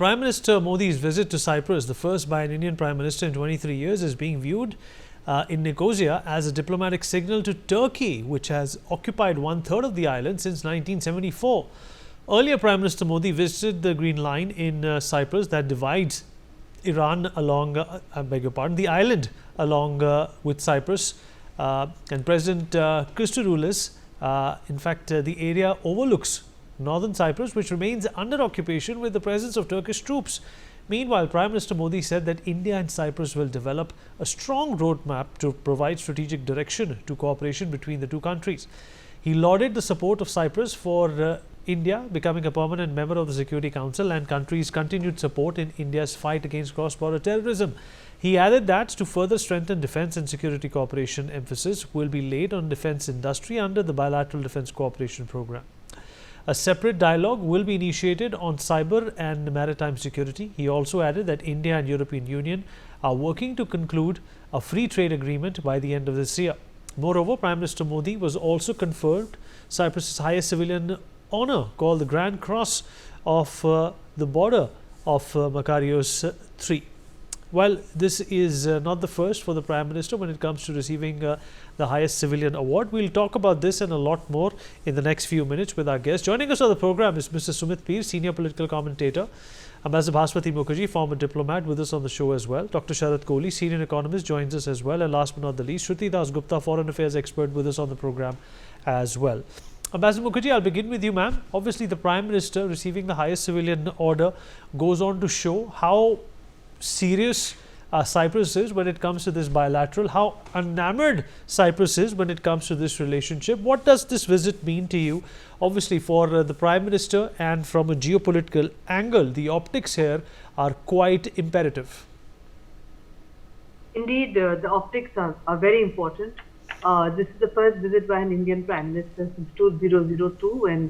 Prime Minister Modi's visit to Cyprus, the first by an Indian Prime Minister in 23 years, is being viewed in Nicosia as a diplomatic signal to Turkey, which has occupied one-third of the island since 1974. Earlier, Prime Minister Modi visited the Green Line in Cyprus that divides Iran along, the island along with Cyprus. And President Christodoulos, in fact, the area overlooks northern Cyprus, which remains under occupation with the presence of Turkish troops. Meanwhile, Prime Minister Modi said that India and Cyprus will develop a strong roadmap to provide strategic direction to cooperation between the two countries. He lauded the support of Cyprus for India becoming a permanent member of the Security Council and country's continued support in India's fight against cross-border terrorism. He added that to further strengthen defence and security cooperation, emphasis will be laid on defence industry under the bilateral defence cooperation program. A separate dialogue will be initiated on cyber and maritime security. He also added that India and European Union are working to conclude a free trade agreement by the end of this year. Moreover, Prime Minister Modi was also conferred Cyprus's highest civilian honour, called the Grand Cross of the Border of Makarios III. Well, this is not the first for the Prime Minister when it comes to receiving the highest civilian award. We'll talk about this and a lot more in the next few minutes with our guest. Joining us on the program is Mr. Sumit Peer, senior political commentator. Ambassador Bhaswati Mukherjee, former diplomat, with us on the show as well. Dr. Sharat Kohli, senior economist, joins us as well. And last but not the least, Shruti Das Gupta, foreign affairs expert, with us on the program as well. Ambassador Mukherjee, I'll begin with you, ma'am. Obviously, the Prime Minister receiving the highest civilian order goes on to show how serious Cyprus is when it comes to this bilateral, how enamored Cyprus is when it comes to this relationship. What does this visit mean to you? Obviously, for the Prime Minister and from a geopolitical angle, the optics here are quite imperative. Indeed, the optics are very important. This is the first visit by an Indian Prime Minister since 2002 when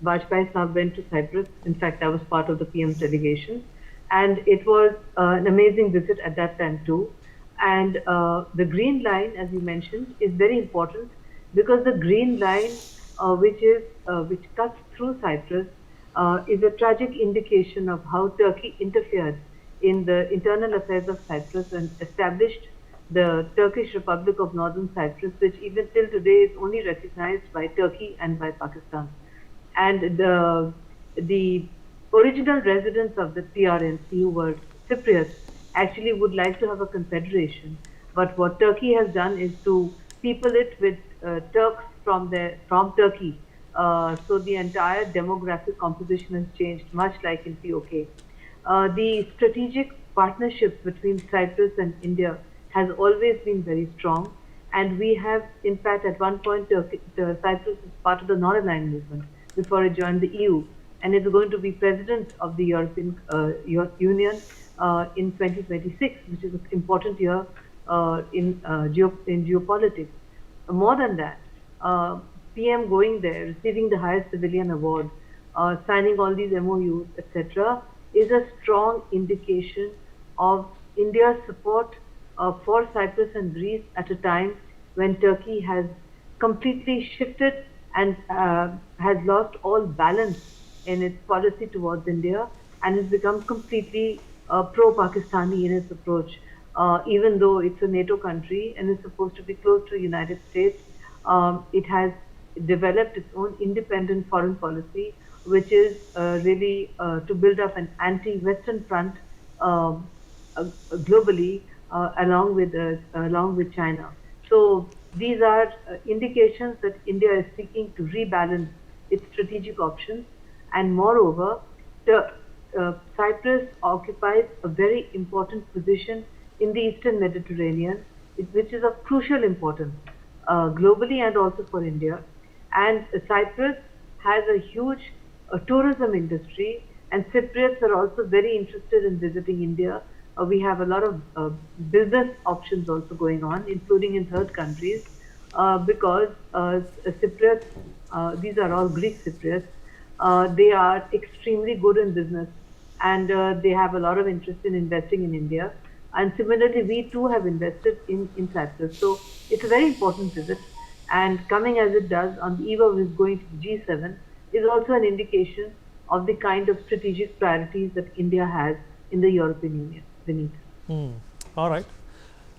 Vajpayee Sahib went to Cyprus. In fact, I was part of the PM's delegation. And it was an amazing visit at that time too. And the Green Line, as you mentioned, is very important because the Green Line, which cuts through Cyprus, is a tragic indication of how Turkey interfered in the internal affairs of Cyprus and established the Turkish Republic of Northern Cyprus, which even till today is only recognized by Turkey and by Pakistan. And the original residents of the TRNC, who were Cypriots, actually would like to have a confederation. But what Turkey has done is to people it with Turks from Turkey. So the entire demographic composition has changed, much like in POK. The strategic partnership between Cyprus and India has always been very strong. And we have, in fact, at one point, Cyprus is part of the non-aligned movement before it joined the EU. And is going to be president of the European Union in 2026, which is an important year in geopolitics. More than that, PM going there, receiving the highest civilian award, signing all these MOUs, etc., is a strong indication of India's support for Cyprus and Greece at a time when Turkey has completely shifted and has lost all balance in its policy towards India and has become completely pro-Pakistani in its approach. Even though it's a NATO country and is supposed to be close to the United States, it has developed its own independent foreign policy, which is really to build up an anti-Western front globally along with China. So these are indications that India is seeking to rebalance its strategic options. And moreover, Cyprus occupies a very important position in the Eastern Mediterranean, which is of crucial importance globally and also for India. And Cyprus has a huge tourism industry, and Cypriots are also very interested in visiting India. We have a lot of business options also going on, including in third countries, because Cypriots, these are all Greek Cypriots, they are extremely good in business and they have a lot of interest in investing in India. And similarly, we too have invested in Cyprus. So it's a very important visit. And coming as it does on the eve of his going to the G7 is also an indication of the kind of strategic priorities that India has in the European Union. Vineet. All right.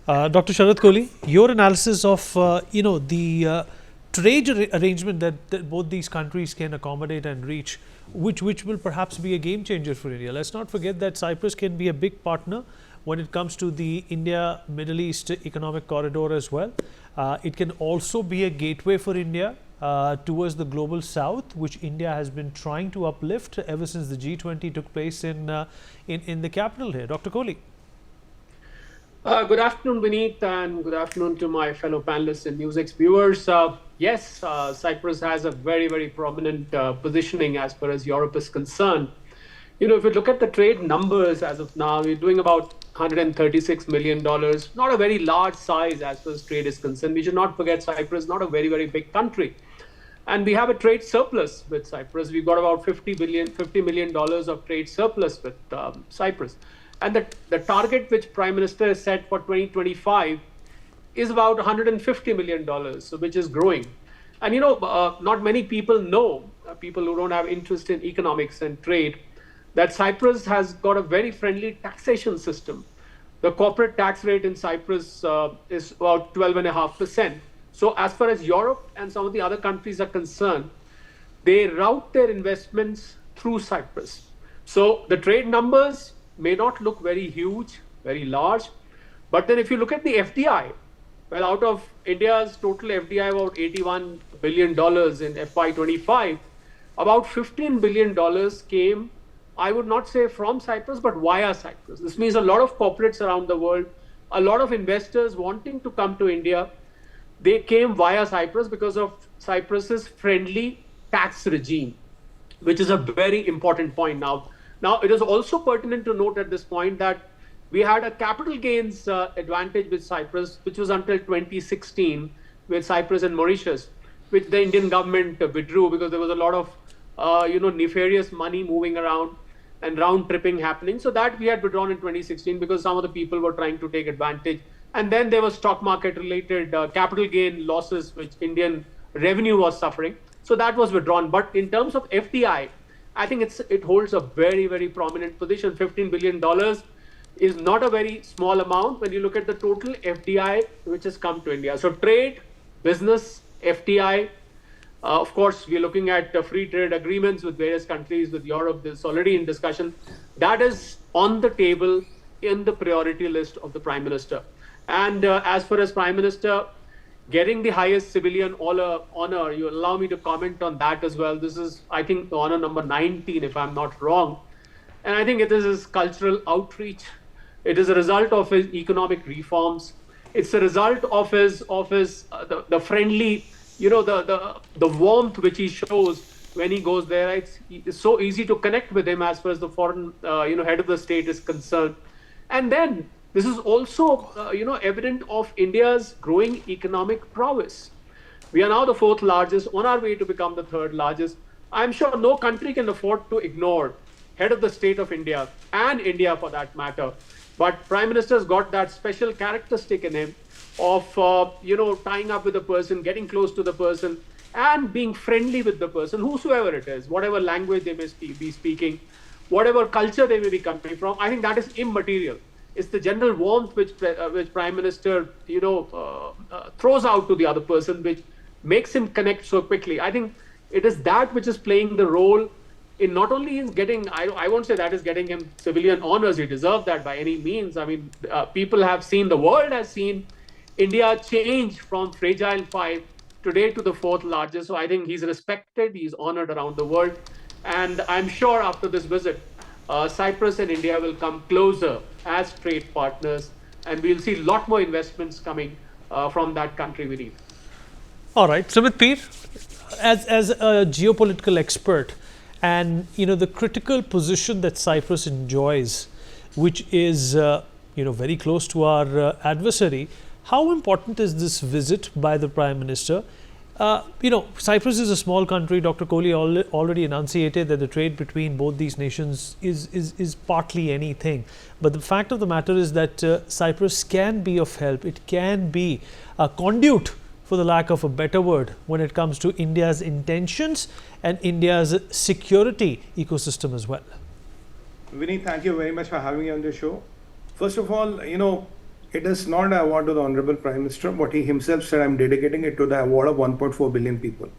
Dr. Sharat Kohli, your analysis of the trade arrangement that both these countries can accommodate and reach, which will perhaps be a game changer for India. Let's not forget that Cyprus can be a big partner when it comes to the India-Middle East economic corridor as well. It can also be a gateway for India towards the global south, which India has been trying to uplift ever since the G20 took place in the capital here. Dr. Kohli. Good afternoon, Vineet, and good afternoon to my fellow panelists and Newsx viewers. Yes, Cyprus has a very, very prominent positioning as far as Europe is concerned. You know, if you look at the trade numbers as of now, we're doing about $136 million, not a very large size as far as trade is concerned. We should not forget Cyprus is not a very, very big country. And we have a trade surplus with Cyprus. We've got about $50 million of trade surplus with Cyprus. And the target which Prime Minister has set for 2025 is about $150 million, so which is growing. And you know, not many people know, people who don't have interest in economics and trade, that Cyprus has got a very friendly taxation system. The corporate tax rate in Cyprus is about 12.5%. So as far as Europe and some of the other countries are concerned, they route their investments through Cyprus. So the trade numbers may not look very huge, very large, but then if you look at the FDI, well, out of India's total FDI, about $81 billion in FY25, about $15 billion came, I would not say from Cyprus, but via Cyprus. This means a lot of corporates around the world, a lot of investors wanting to come to India, they came via Cyprus because of Cyprus's friendly tax regime, which is a very important point now. Now, it is also pertinent to note at this point that we had a capital gains advantage with Cyprus, which was until 2016 with Cyprus and Mauritius, which the Indian government withdrew because there was a lot of nefarious money moving around and round tripping happening. So that we had withdrawn in 2016 because some of the people were trying to take advantage. And then there was stock market related capital gain losses, which Indian revenue was suffering. So that was withdrawn. But in terms of FDI, I think it holds a very, very prominent position. $15 billion is not a very small amount when you look at the total FDI which has come to India. So trade, business, FDI, of course, we're looking at free trade agreements with various countries, with Europe, this is already in discussion. That is on the table in the priority list of the Prime Minister. And as far as Prime Minister getting the highest civilian honor, you allow me to comment on that as well. This is, I think, the honor number 19, if I'm not wrong. And I think it is his cultural outreach. It is a result of his economic reforms. It's a result of his the friendly, the warmth which he shows when he goes there. It's so easy to connect with him as far as the foreign, head of the state is concerned. And then this is also, evident of India's growing economic prowess. We are now the fourth largest, on our way to become the third largest. I'm sure no country can afford to ignore head of the state of India, and India for that matter. But Prime Minister's got that special characteristic in him of, tying up with the person, getting close to the person, and being friendly with the person, whosoever it is, whatever language they may be speaking, whatever culture they may be coming from. I think that is immaterial. It's the general warmth which Prime Minister, throws out to the other person, which makes him connect so quickly. I think it is that which is playing the role in not only in getting, I won't say that is getting him civilian honors, he deserves that by any means. I mean, people have seen, the world has seen India change from fragile 5 today to the fourth largest. So I think he's respected, he's honored around the world. And I'm sure after this visit, Cyprus and India will come closer as trade partners, and we'll see a lot more investments coming from that country, we need. All right, Sumit Peer, as a geopolitical expert, and the critical position that Cyprus enjoys, which is very close to our adversary, how important is this visit by the Prime Minister? Cyprus is a small country. Dr. Kohli already enunciated that the trade between both these nations is partly anything. But the fact of the matter is that Cyprus can be of help. It can be a conduit for the lack of a better word, when it comes to India's intentions and India's security ecosystem as well? Vinny, thank you very much for having me on the show. First of all, it is not an award to the Honorable Prime Minister. What he himself said, I'm dedicating it to the award of 1.4 billion people.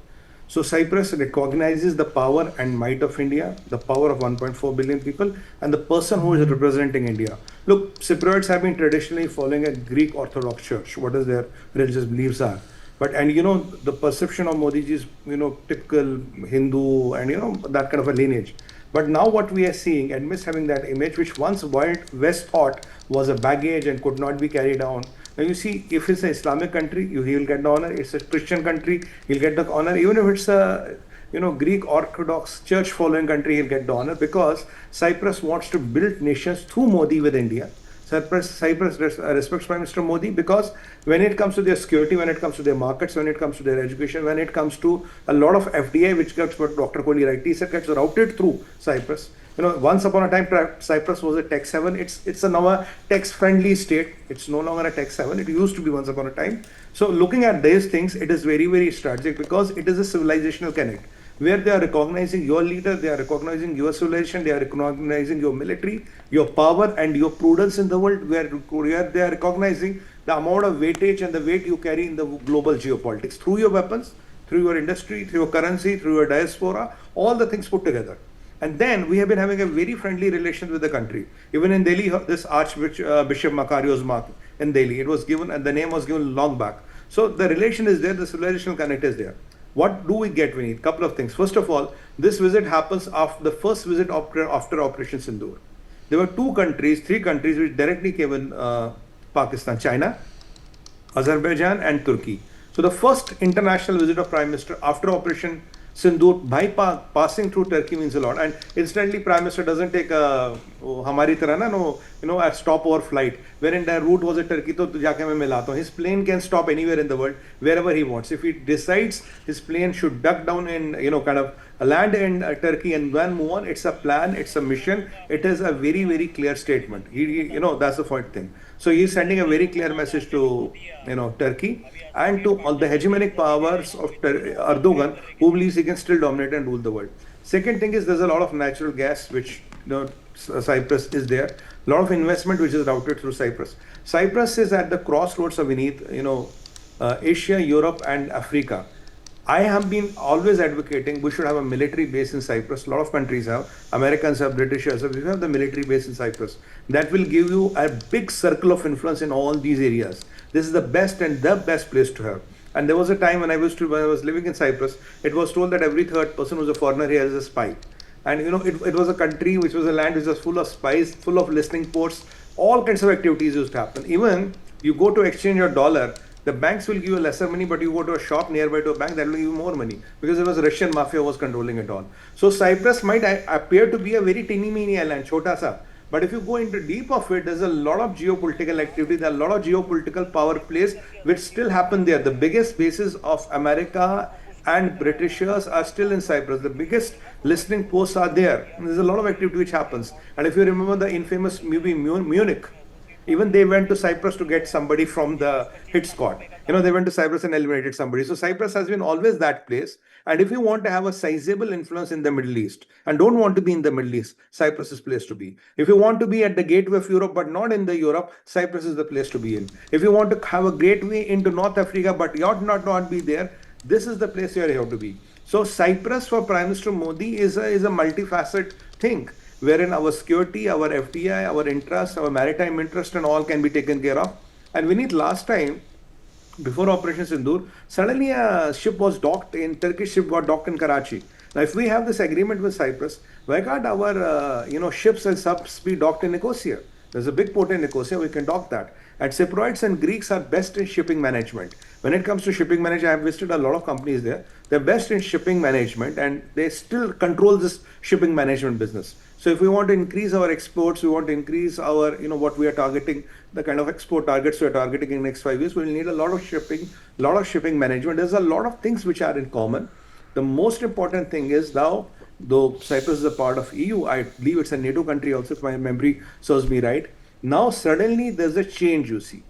So Cyprus recognizes the power and might of India, the power of 1.4 billion people, and the person who is representing India. Look, Cypriots have been traditionally following a Greek Orthodox Church, what is their religious beliefs are. But, the perception of Modi ji is, typical Hindu and, that kind of a lineage. But now what we are seeing, amidst having that image, which once West thought was a baggage and could not be carried on. Now you see, if it's an Islamic country, he will get the honor. It's a Christian country, he'll get the honor. Even if it's a Greek Orthodox Church following country, he'll get the honor, because Cyprus wants to build nations through Modi with India. Cyprus respects Prime Minister Modi, because when it comes to their security, when it comes to their markets, when it comes to their education, when it comes to a lot of FDI, which gets what Dr. Kohli rightly said, gets routed through Cyprus. Once upon a time, Cyprus was a tax haven. It's now a tax-friendly state. It's no longer a tax haven. It used to be once upon a time. So looking at these things, it is very, very strategic, because it is a civilizational connect, where they are recognizing your leader, they are recognizing your civilization, they are recognizing your military, your power and your prudence in the world, where they are recognizing the amount of weightage and the weight you carry in the global geopolitics through your weapons, through your industry, through your currency, through your diaspora, all the things put together. And then we have been having a very friendly relation with the country. Even in Delhi, this Archbishop Makario's mark in Delhi, it was given, and the name was given long back. So the relation is there, the civilizational connect is there. What do we get? We need a couple of things. First of all, this visit happens after the first visit after Operation Sindoor. There were three countries which directly came in Pakistan: China, Azerbaijan and Turkey. So the first international visit of Prime Minister after Operation Sindoor by passing through Turkey means a lot. And instantly Prime Minister doesn't take a stopover flight, wherein the route was a Turkey, to jaake main milata hu. His plane can stop anywhere in the world, wherever he wants. If he decides his plane should duck down in, kind of land in Turkey and then move on, it's a plan, it's a mission, it is a very, very clear statement. That's the first thing. So he's sending a very clear message to, Turkey and to all the hegemonic powers of Erdogan, who believes he can still dominate and rule the world. Second thing is, there's a lot of natural gas which Cyprus is there. A lot of investment which is routed through Cyprus. Cyprus is at the crossroads of Asia, Europe and Africa. I have been always advocating we should have a military base in Cyprus. A lot of countries have. Americans have, Britishers have. We have the military base in Cyprus. That will give you a big circle of influence in all these areas. This is the best place to have. And there was a time when I was living in Cyprus, it was told that every third person who's a foreigner here is a spy. And it was a country which was a land which was full of spies, full of listening posts, all kinds of activities used to happen. Even you go to exchange your dollar, the banks will give you lesser money, but you go to a shop nearby to a bank, that will give you more money, because it was Russian mafia was controlling it all. So Cyprus might appear to be a very teeny-meeny island, chota sa. But if you go into deep of it, there's a lot of geopolitical activity, there are a lot of geopolitical power plays which still happen there. The biggest bases of America and Britishers are still in Cyprus. The biggest listening posts are there. And there's a lot of activity which happens. And if you remember the infamous movie Munich, even they went to Cyprus to get somebody from the hit squad. They went to Cyprus and eliminated somebody. So Cyprus has been always that place. And if you want to have a sizable influence in the Middle East and don't want to be in the Middle East, Cyprus is the place to be. If you want to be at the gateway of Europe but not in the Europe, Cyprus is the place to be in. If you want to have a gateway into North Africa but you ought not be there, this is the place where you have to be. So Cyprus for Prime Minister Modi is a multifaceted thing, wherein our security, our FDI, our interest, our maritime interest and all can be taken care of. And we need last time, before Operation Sindoor, suddenly a ship was docked Turkish ship got docked in Karachi. Now if we have this agreement with Cyprus, why can't our ships and subs be docked in Nicosia? There's a big port in Nicosia, we can dock that. And Cypriots and Greeks are best in shipping management. When it comes to shipping management, I have visited a lot of companies there. They're best in shipping management and they still control this shipping management business. So if we want to increase our exports, we want to increase our, what we are targeting, the kind of export targets we are targeting in the next 5 years, we'll need a lot of shipping management. There's a lot of things which are in common. The most important thing is now, though Cyprus is a part of EU, I believe it's a NATO country also, if my memory serves me right. Now suddenly there's a change, you see.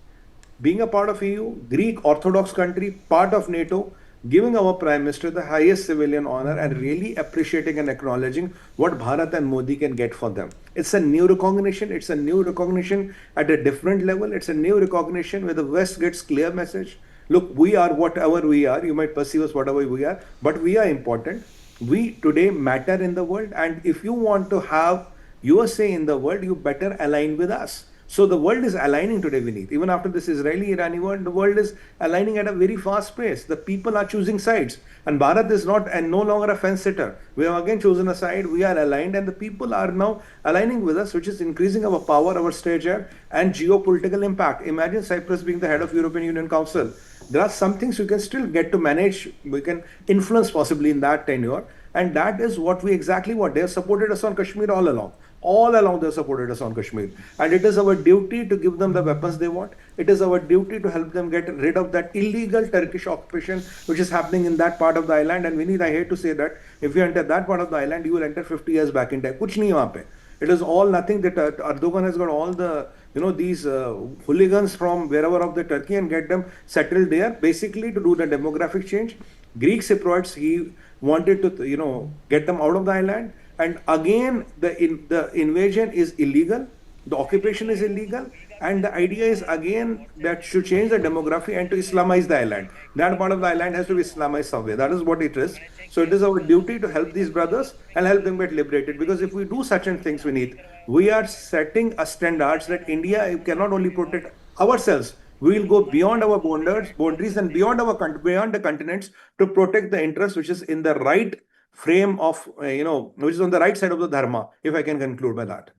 being a part of EU, Greek Orthodox country, part of NATO, giving our Prime Minister the highest civilian honor and really appreciating and acknowledging what Bharat and Modi can get for them. It's a new recognition. It's a new recognition at a different level. It's a new recognition where the West gets clear message. Look, we are whatever we are. You might perceive us whatever we are, but we are important. We today matter in the world. And if you want to have your say in the world, you better align with us. So the world is aligning today, Vineet. Even after this Israeli-Irani war, the world is aligning at a very fast pace. The people are choosing sides. And Bharat is not and no longer a fence sitter. We have again chosen a side. We are aligned and the people are now aligning with us, which is increasing our power, our stature and geopolitical impact. Imagine Cyprus being the head of European Union Council. There are some things you can still get to manage. We can influence possibly in that tenure. And that is what we exactly what. They have supported us on Kashmir all along. All along they have supported us on Kashmir. And it is our duty to give them the weapons they want. It is our duty to help them get rid of that illegal Turkish occupation which is happening in that part of the island. And Vineet, I hate to say that if you enter that part of the island, you will enter 50 years back in time. Kuch nahi wahan pe. It is all nothing that Erdogan has got all the, these hooligans from wherever of the Turkey and get them settled there, basically to do the demographic change. Greek Cypriots, he wanted to, get them out of the island. And again, the invasion is illegal, the occupation is illegal, and the idea is again that should change the demography and to Islamize the island. That part of the island has to be Islamized somewhere. That is what it is. So it is our duty to help these brothers and help them get liberated. Because if we do such things, Vineet, we are setting a standards that India cannot only protect ourselves. We will go beyond our boundaries and beyond the continents to protect the interest which is in the right frame of, which is on the right side of the dharma, if I can conclude by that.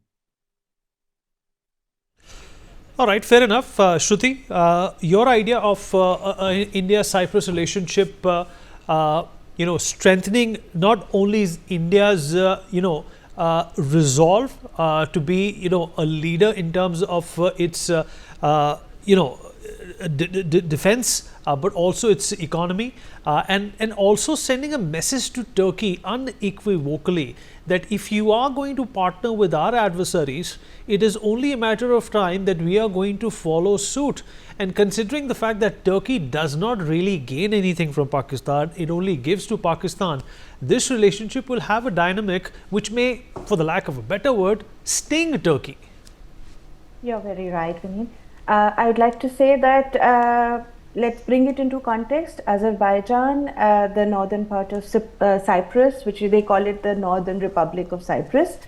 All right, fair enough. Shruti, your idea of India-Cyprus relationship, strengthening not only is India's, resolve to be, a leader in terms of its, defense, but also its economy, and also sending a message to Turkey unequivocally that if you are going to partner with our adversaries, it is only a matter of time that we are going to follow suit. And considering the fact that Turkey does not really gain anything from Pakistan, it only gives to Pakistan, this relationship will have a dynamic which may, for the lack of a better word, sting Turkey. You're very right, Vineet. I would like to say that let's bring it into context. Azerbaijan, the northern part of Cyprus, which they call it the Northern Republic of Cyprus,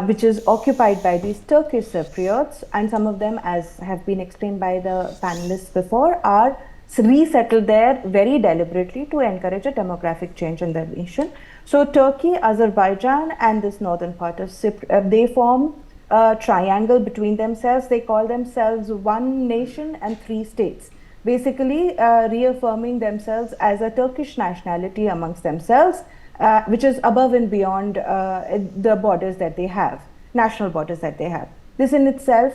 which is occupied by these Turkish Cypriots, and some of them, as have been explained by the panelists before, are resettled there very deliberately to encourage a demographic change in their nation. So Turkey, Azerbaijan, and this northern part of Cyprus, they form a triangle between themselves. They call themselves one nation and three states, basically reaffirming themselves as a Turkish nationality amongst themselves, which is above and beyond the borders that they have, national borders that they have. This in itself,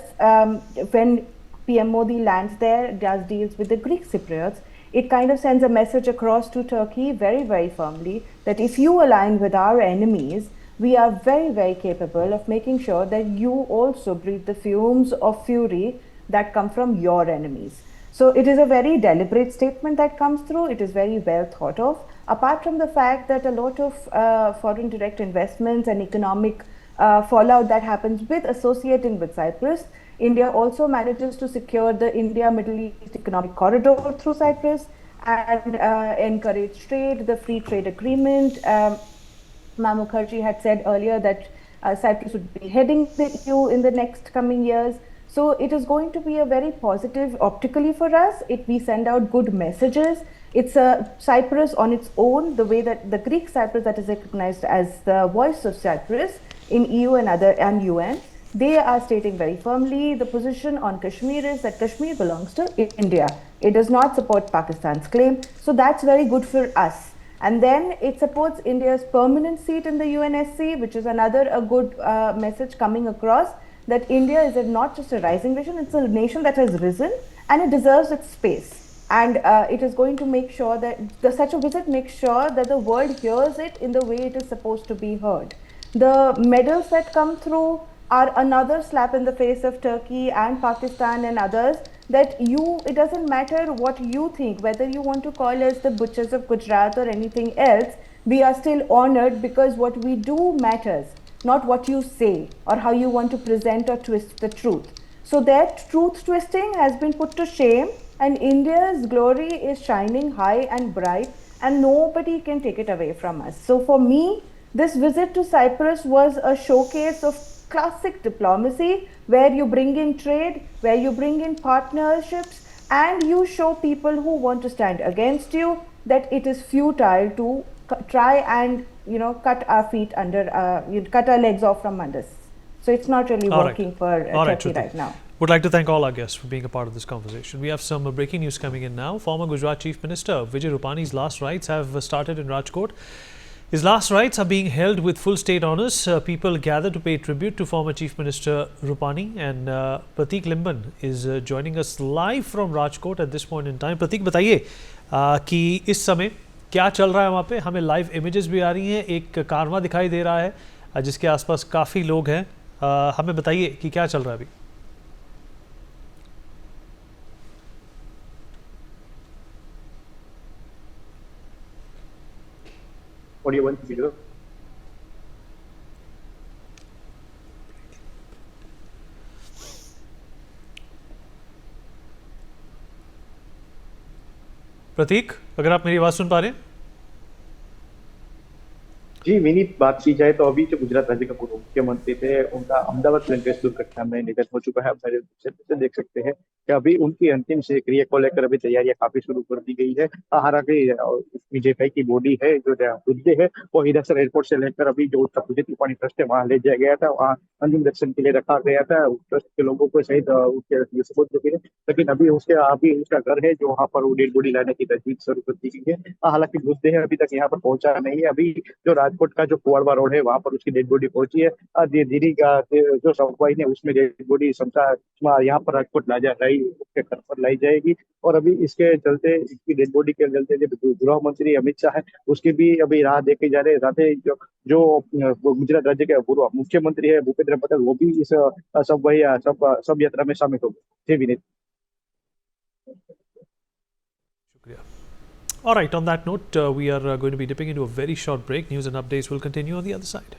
when PM Modi lands there, does deals with the Greek Cypriots, it kind of sends a message across to Turkey very, very firmly that if you align with our enemies, we are very, very capable of making sure that you also breathe the fumes of fury that come from your enemies. So it is a very deliberate statement that comes through. It is very well thought of. Apart from the fact that a lot of foreign direct investments and economic fallout that happens with associating with Cyprus, India also manages to secure the India-Middle East economic corridor through Cyprus and encourage trade, the free trade agreement. Mukherjee had said earlier that Cyprus would be heading the EU in the next coming years. So it is going to be a very positive optically for us. We send out good messages. It's a Cyprus on its own, the way that the Greek Cyprus that is recognized as the voice of Cyprus in EU and UN. They are stating very firmly the position on Kashmir is that Kashmir belongs to India. It does not support Pakistan's claim. So that's very good for us. And then it supports India's permanent seat in the UNSC, which is another good message coming across, that India is not just a rising nation, it's a nation that has risen and it deserves its space. And it is going to make sure that such a visit makes sure that the world hears it in the way it is supposed to be heard. The medals that come through are another slap in the face of Turkey and Pakistan and others that it doesn't matter what you think, whether you want to call us the butchers of Gujarat or anything else, we are still honored because what we do matters, not what you say or how you want to present or twist the truth. So that truth twisting has been put to shame, and India's glory is shining high and bright, and nobody can take it away from us. So for me, this visit to Cyprus was a showcase of classic diplomacy, where you bring in trade, where you bring in partnerships, and you show people who want to stand against you that it is futile to try and cut our feet under, cut our legs off from under us. So it's not really working for Turkey right now. Would like to thank all our guests for being a part of this conversation. We have some breaking news coming in now. Former Gujarat Chief Minister Vijay Rupani's last rites have started in Rajkot. His last rites are being held with full state honours. People gather to pay tribute to former Chief Minister Rupani, and Pratik Limban is joining us live from Rajkot at this point in time. Pratik, बताइए कि इस समय क्या चल रहा है वहाँ पे? हमें लाइव इमेजेस भी आ रही हैं, एक कारवां दिखाई दे रहा है जिसके आसपास काफ़ी लोग हैं. हमें बताइए कि क्या चल रहा है अभी. What do you want to do? प्रतीक, अगर आप मेरी आवाज सुन पा रहे हैं. जी विनीत, बात की जाए तो अभी जो गुजरात राज्य के पूर्व मुख्यमंत्री थे, उनका अहमदाबाद प्लेन क्रैश दुर्घटना में निधन हो चुका है. आप से देख सकते हैं कि अभी उनकी अंतिम से क्रिया को लेकर अभी तैयारियां काफी शुरू कर दी गई है. हालांकि विजय भाई की बॉडी है, जो मृतदेह है, वो हिरासर एयरपोर्ट से लेकर अभी जो विजय रूपानी ट्रस्ट है वहाँ ले जाया गया था. वहाँ अंतिम दर्शन के लिए रखा गया था ट्रस्ट के लोगों को सहित उसके सबूत भी है. लेकिन अभी उसका घर है, जो वहाँ पर वो डेड बॉडी लाने की तजवीज शुरू कर दी गई है. हालांकि मृतदेह अभी तक यहाँ पर पहुंचा नहीं है. अभी जो राजकोट का जो कुआरवा रोड है, वहां पर उसकी डेड बॉडी पहुंची है. धीरे जो सफाई ने उसमें डेड बॉडी यहाँ पर राजकोट उसके घर पर लाई जाएगी. और अभी इसके चलते, इसकी डेड बॉडी के चलते जो गृह मंत्री अमित शाह है, उसकी भी अभी राह देखे जा रहे हैं. साथ ही जो गुजरात राज्य के पूर्व मुख्यमंत्री है भूपेंद्र पटेल, वो भी इस सब यात्रा में शामिल हो गए. Vineet. All right, on that note, we are going to be dipping into a very short break. News and updates will continue on the other side.